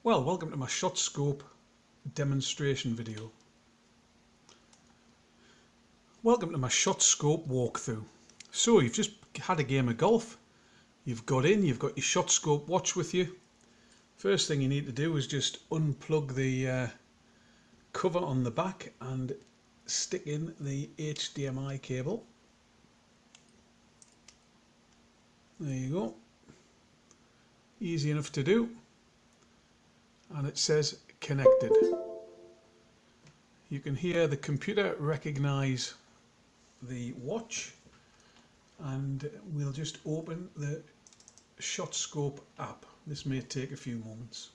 Well, welcome to my Shotscope demonstration video. Welcome to my Shotscope walkthrough. So you've just had a game of golf, you've got in, you've got your Shotscope watch with you. First thing you need to do is just unplug the cover on the back and stick in the HDMI cable. There you go. Easy enough to do. And it says connected. You can hear the computer recognize the watch, and we'll just open the Shotscope app. This may take a few moments.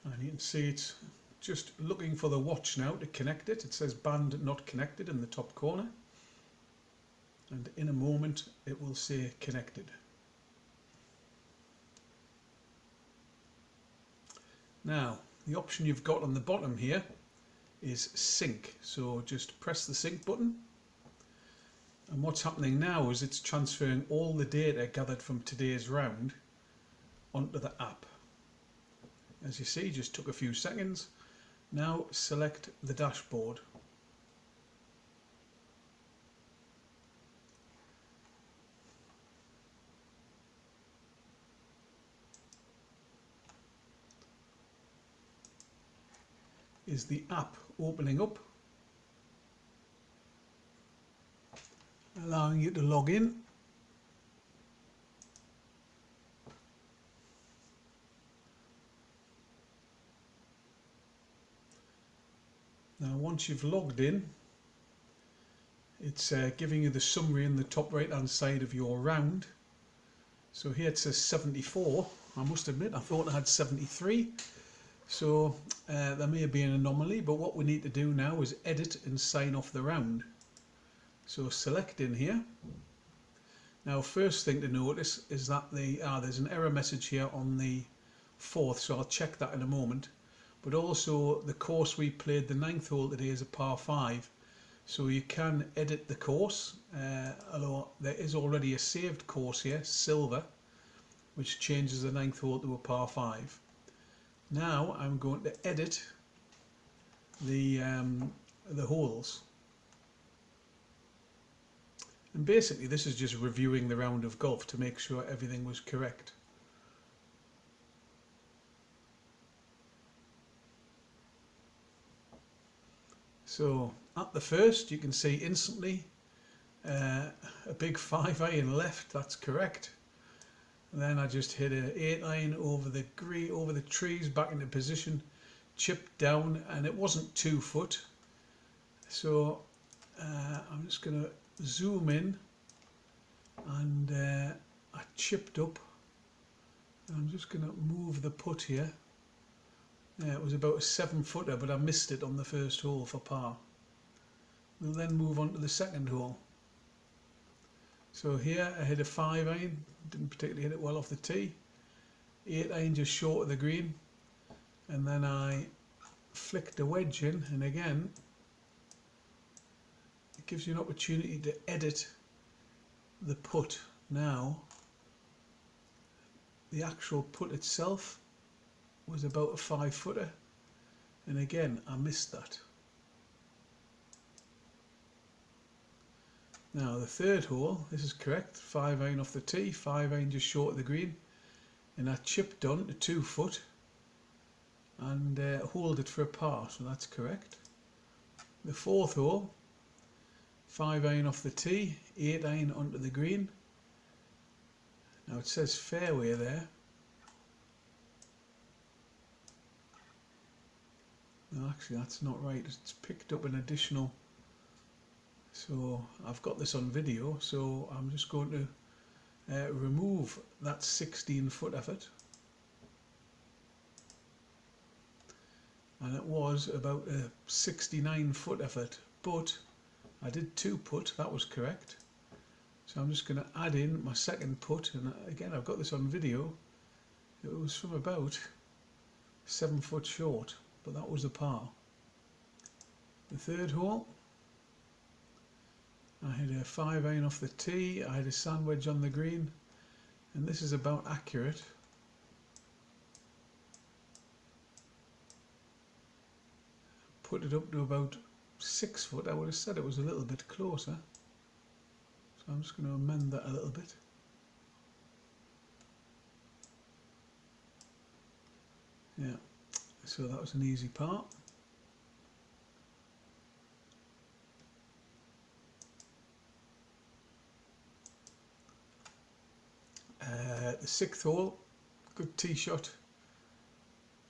And you can see it's just looking for the watch now to connect it. It says band not connected in the top corner. And in a moment it will say connected. Now, the option you've got on the bottom here is sync. So just press the sync button. And what's happening now is it's transferring all the data gathered from today's round onto the app. As you see, just took a few seconds. Now select the dashboard. Is the app opening up, allowing you to log in. Now once you've logged in, it's giving you the summary in the top right hand side of your round. So here it says 74. I must admit I thought I had 73. So there may be an anomaly, but what we need to do now is edit and sign off the round. So select in here. Now first thing to notice is that there's an error message here on the 4th, so I'll check that in a moment. But also the course we played, the 9th hole today, is a par 5. So you can edit the course, although there is already a saved course here, silver, which changes the 9th hole to a par 5. Now I'm going to edit the holes. And basically this is just reviewing the round of golf to make sure everything was correct. So at the first you can see instantly a big 5-iron left, that's correct. And then I just hit an 8-iron over the green, over the trees, back into position, chipped down, and it wasn't 2 foot. So I'm just going to zoom in, and I chipped up. I'm just going to move the putt here. It was about a 7-footer, but I missed it on the first hole for par. We'll then move on to the second hole. So here I hit a 5-iron, didn't particularly hit it well off the tee. 8-iron just short of the green, and then I flicked a wedge in, and again it gives you an opportunity to edit the putt. Now the actual putt itself was about a 5-footer, and again I missed that. Now the third hole, this is correct, 5-iron off the tee, 5-iron just short of the green, and I chipped on to 2 foot and holed it for a par, so that's correct. The fourth hole, 5-iron off the tee, 8-iron onto the green. Now it says fairway there. No, actually that's not right, it's picked up an additional. So I've got this on video, so I'm just going to remove that 16-foot effort and it was about a 69 foot effort, but I did 2 putt, that was correct. So I'm just going to add in my second putt, and again I've got this on video. It was from about 7 foot short, but that was a par. The third hole, I hit a 5-iron off the tee, I had a sand wedge on the green, and this is about accurate. Put it up to about 6 foot. I would have said it was a little bit closer, so I'm just going to amend that a little bit. Yeah, so that was an easy part. The 6th hole, good tee shot,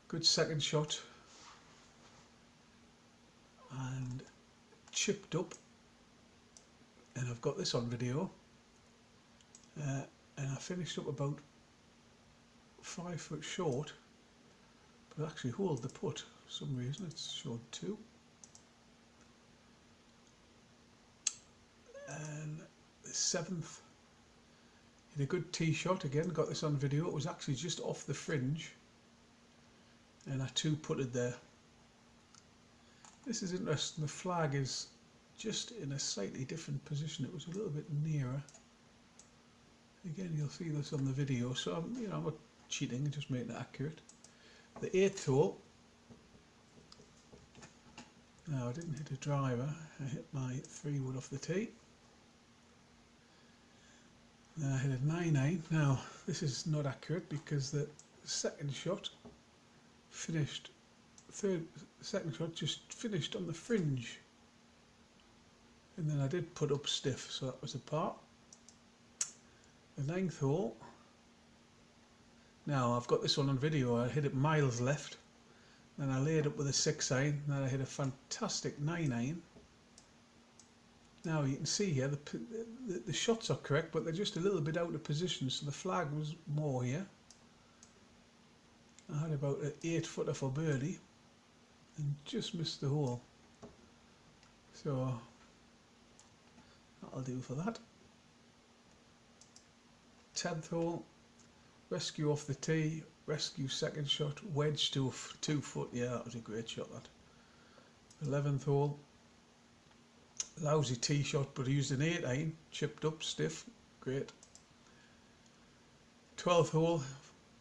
good second shot, and chipped up, and I've got this on video, and I finished up about 5 foot short, but I actually holed the putt for some reason. It's showed 2. And the 7th, hit a good tee shot, again got this on video. It was actually just off the fringe, and I 2-putted there. This is interesting, the flag is just in a slightly different position. It was a little bit nearer. Again, you'll see this on the video, so I'm not cheating, I'm just making it accurate. The 8th hole, now I didn't hit a driver, I hit my 3-wood off the tee. Then I hit a 9-iron. Now this is not accurate because the second shot finished, second shot just finished on the fringe, and then I did put up stiff, so that was a par. The 9th hole, now I've got this one on video. I hit it miles left, then I laid up with a 6-iron, then I hit a fantastic 9-iron. Now you can see here the shots are correct, but they're just a little bit out of position, so the flag was more here. I had about an 8-footer for birdie and just missed the hole, so that'll do for that. 10th hole, rescue off the tee, rescue second shot, wedge to 2 foot. Yeah, that was a great shot, that. 11th hole, lousy tee shot, but I used an 8-iron, chipped up, stiff, great. 12th hole,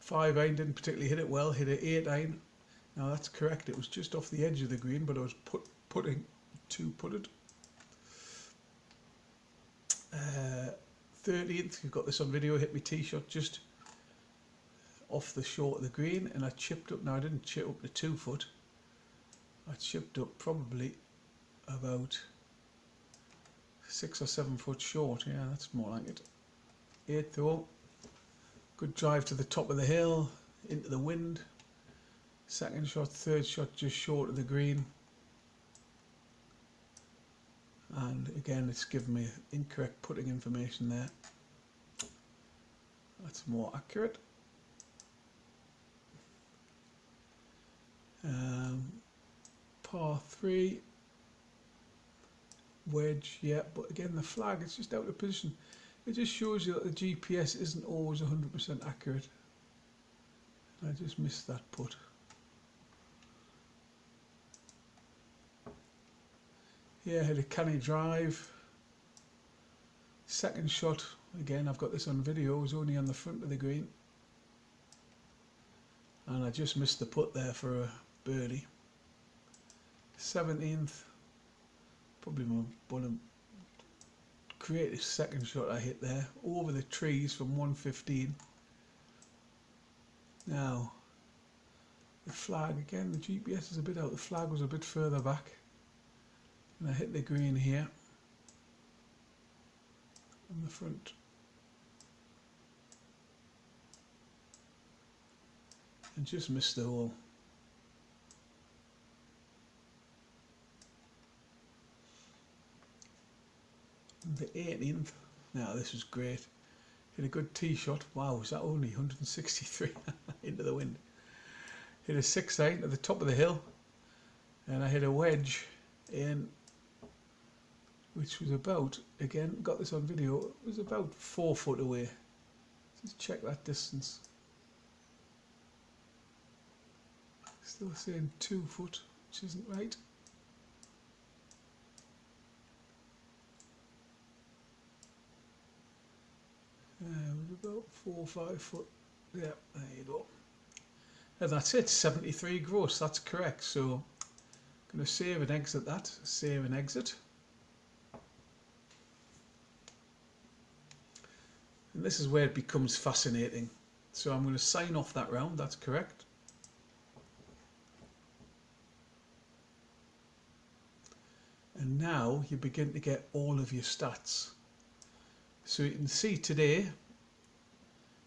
5-iron, didn't particularly hit it well, hit an 8-iron. Now that's correct, it was just off the edge of the green, but I was putting 2-putted. 13th, you've got this on video, hit my tee shot just off the short of the green, and I chipped up. Now I didn't chip up to 2 foot, I chipped up probably about 6 or 7 foot short. Yeah, that's more like it. 8th hole, good drive to the top of the hill, into the wind. Second shot, third shot just short of the green. And again, it's given me incorrect putting information there. That's more accurate. Par 3, wedge, yeah, but again the flag, it's just out of position. It just shows you that the GPS isn't always 100% accurate. I just missed that putt. Here I had a canny drive. Second shot, again I've got this on video, was only on the front of the green. And I just missed the putt there for a birdie. 17th, probably one of the greatest second shot I hit there, over the trees from 115. Now, the flag, again the GPS is a bit out, the flag was a bit further back. And I hit the green here on the front. And just missed the hole. The 18th, now this was great. Hit a good tee shot. Wow, was that only 163 into the wind? Hit a 6-iron at the top of the hill. and I hit a wedge in, which was about, again, got this on video, it was about 4 foot away. Just check that distance. Still saying 2 foot, which isn't right. It was about 4 or 5 foot. Yeah, there you go. And that's it, 73 gross, that's correct. So I'm going to save and exit that. Save and exit. And this is where it becomes fascinating. So I'm going to sign off that round, that's correct. And now you begin to get all of your stats. So you can see today,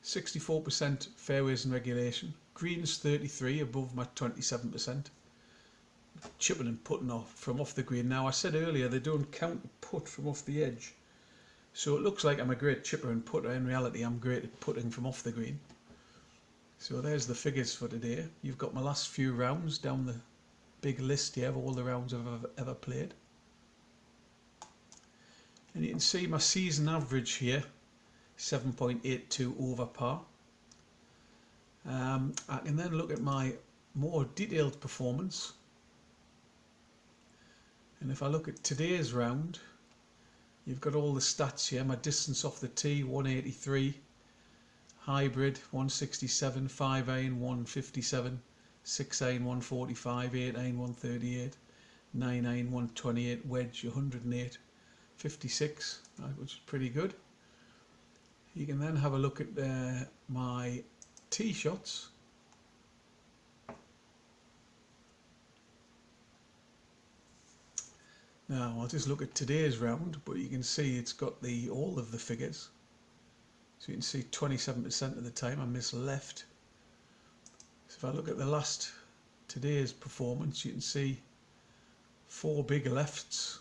64% fairways and regulation, greens 33 above my 27%, chipping and putting off from off the green. Now I said earlier they don't count the putt from off the edge. So it looks like I'm a great chipper and putter. In reality, I'm great at putting from off the green. So there's the figures for today. You've got my last few rounds down the big list here of all the rounds I've ever played. And you can see my season average here, 7.82 over par. I can then look at my more detailed performance. And if I look at today's round, you've got all the stats here. My distance off the tee, 183. Hybrid, 167. 5-iron, 157. 6-iron, 145. 8-iron, 138. 9-iron, 128. Wedge, 108. 56, which is pretty good. You can then have a look at my tee shots. Now I'll just look at today's round, but you can see it's got all of the figures. So you can see 27% of the time I miss left. So if I look at today's performance, you can see 4 big lefts.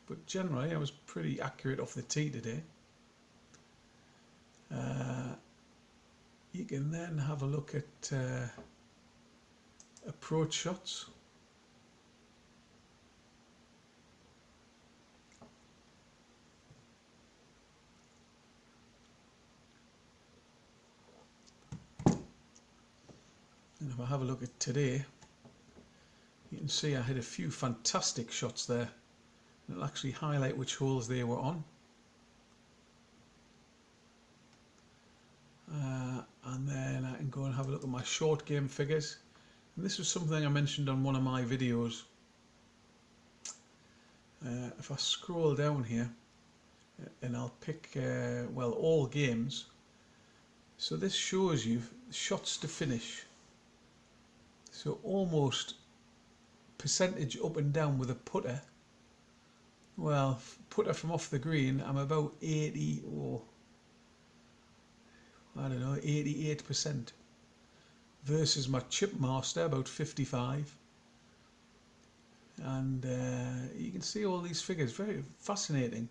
But generally, I was pretty accurate off the tee today. You can then have a look at approach shots. And if I have a look at today, you can see I had a few fantastic shots there. It'll actually highlight which holes they were on. And then I can go and have a look at my short game figures. And this was something I mentioned on one of my videos. If I scroll down here, and I'll pick, well, all games. So this shows you shots to finish. So almost percentage up and down with a putter. Well, putter from off the green, I'm about 80 or I don't know, 88%, versus my chip master about 55. And you can see all these figures, very fascinating.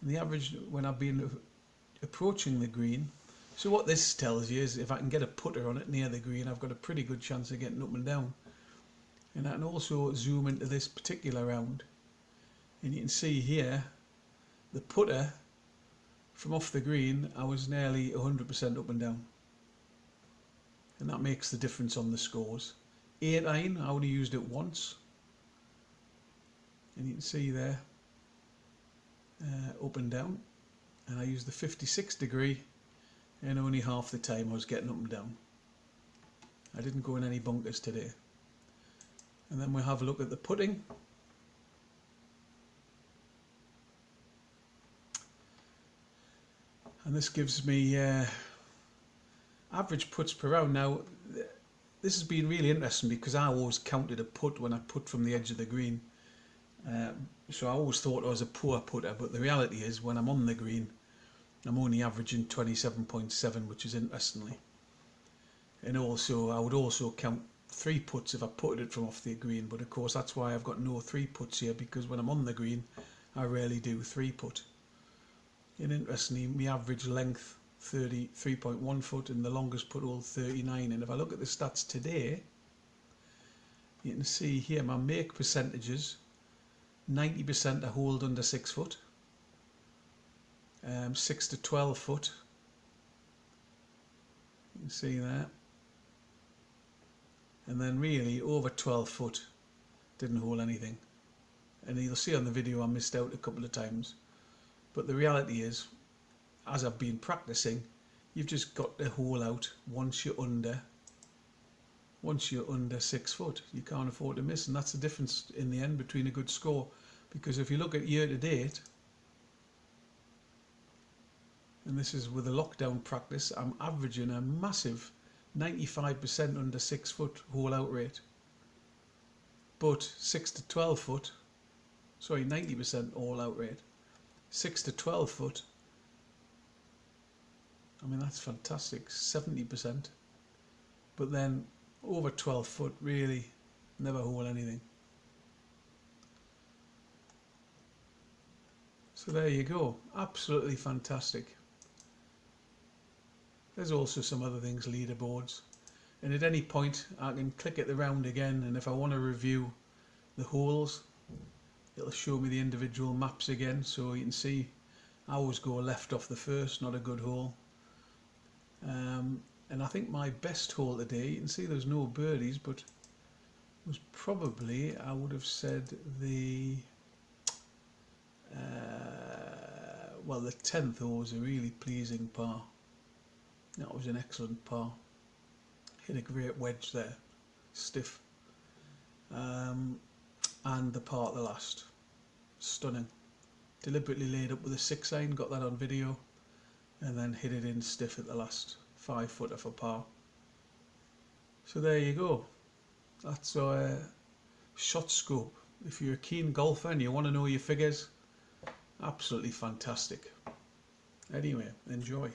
And the average when I've been approaching the green. So what this tells you is if I can get a putter on it near the green, I've got a pretty good chance of getting up and down. And I can also zoom into this particular round. And you can see here, the putter from off the green, I was nearly 100% up and down. And that makes the difference on the scores. 8-iron, I only used it once. And you can see there, up and down. And I used the 56 degree, and only half the time I was getting up and down. I didn't go in any bunkers today. And then we'll have a look at the putting. And this gives me average putts per round. Now, this has been really interesting because I always counted a putt when I put from the edge of the green. So I always thought I was a poor putter, but the reality is when I'm on the green, I'm only averaging 27.7, which is interestingly. And also, I would also count 3 putts if I putted it from off the green, but of course that's why I've got no 3 putts here, because when I'm on the green, I rarely do 3 putt. And interestingly, my average length 33.1 foot and the longest putt hole 39. And if I look at the stats today, You can see here my make percentages. 90% are holed under 6 foot. 6 to 12 foot. You can see that. And then really over 12 foot didn't hold anything. And you'll see on the video I missed out a couple of times. But the reality is, as I've been practicing, you've just got to hole out once you're under 6 foot. You can't afford to miss, and that's the difference in the end between a good score. Because if you look at year to date, and this is with a lockdown practice, I'm averaging a massive 95% under 6 foot hole out rate. But 6 to 12 foot, sorry, 90% all out rate. 6 to 12 foot, I mean, that's fantastic, 70%. But then over 12 foot, really never hole anything. So there you go, absolutely fantastic. There's also some other things, leaderboards. And at any point I can click at the round again, and if I want to review the holes, it'll show me the individual maps again, so you can see I always go left off the first, not a good hole. And I think my best hole today, you can see there's no birdies, but was probably, I would have said the well, the 10th hole was a really pleasing par. That was an excellent par. Hit a great wedge there, stiff. And the par at the last, stunning. Deliberately laid up with a 6-iron, got that on video, and then hit it in stiff at the last, 5 footer for par. So there you go. That's our Shotscope. If you're a keen golfer and you want to know your figures, absolutely fantastic. Anyway, enjoy.